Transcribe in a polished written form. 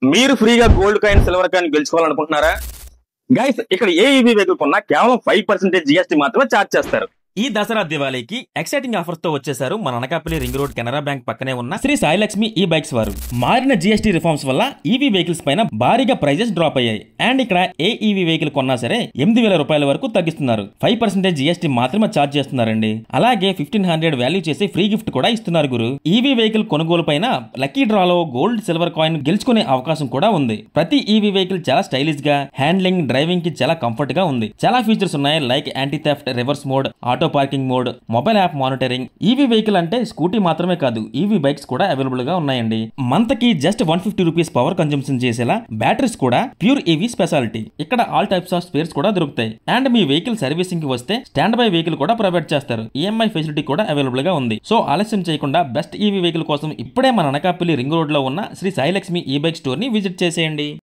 మీరు ఫ్రీగా gold coin silver coin గెలుచుకోవాలనుకుంటున్నారా? గైస్, ఇక్కడ ఏ ఈవీ వెహికల్ కొన్నా కేవలం 5% జీఎస్టీ మాత్రమే ఛార్జ్ చేస్తారు. ఈ దసరా దివాళీకి ఎక్సైటింగ్ ఆఫర్స్ తో వచ్చేసారు మన Anakapalli ring road Canara bank పక్కనే ఉన్న శ్రీ సాయి లక్ష్మి ఈ బైక్స్ వారు. మారిన జీఎస్టీ రిఫార్మ్స్ వల్ల ఈవీ వెహికల్స్ పైన భారీగా ప్రైజెస్ డ్రాప్ అయ్యాయి. అండ్ ఇక్కడ ఏ ఈవీ వెహికల్ కొన్నా సరే 8,000 రూపాయల వరకు తగ్గిస్తున్నారు. 5% జీఎస్టీ మాత్రమే ఛార్జ్ చేస్తున్నారండి. అలాగే 1500 వాల్యూ చేసి ఫ్రీ గిఫ్ట్ కూడా ఇస్తున్నారు గురు. ఈవీ వెహికల్ కొనుగోలు పైన లక్కీ డ్రాలో గోల్డ్ సిల్వర్ కాయిన్ గెలుచుకునే అవకాశం కూడా ఉంది. ప్రతి ఈవీ వెహికల్ చాలా స్టైలిష్ గా, హ్యాండ్లింగ్, డ్రైవింగ్ కి చాలా కంఫర్ట్ గా ఉంది. చాలా ఫీచర్స్ ఉన్నాయి, like anti theft, reverse mode, auto parking mode, mobile app monitoring. EV vehicle అంటే స్కూటీ మాత్రమే కాదు, ఈవీ బైక్స్ కూడా అవైలబుల్ గా ఉన్నాయండి. మంత్ కి జస్ట్ 150 రూపీస్ పవర్ కన్జంప్షన్ చేసేలా బ్యాటరీస్ కూడా ప్యూర్ ఈవీ స్పెషాలిటీ. ఇక్కడ ఆల్ టైప్స్ ఆఫ్ స్పేర్స్ కూడా దొరుకుతాయి. అండ్ మీ వెహికల్ సర్వీసింగ్ కి వస్తే స్టాండ్ బై వెహికల్ కూడా ప్రొవైడ్ చేస్తారు. ఈఎంఐ ఫెసిలిటీ కూడా అవైలబుల్ గా ఉంది. సో ఆలస్యం చేయకుండా బెస్ట్ ఈవీ వెహికల్ కోసం ఇప్పుడే మన అనకాపల్లి రింగ్ రోడ్ లో ఉన్న శ్రీ సాయి లక్ష్మి ఈ బైక్ స్టోర్ ని విజిట్ చేసేయండి.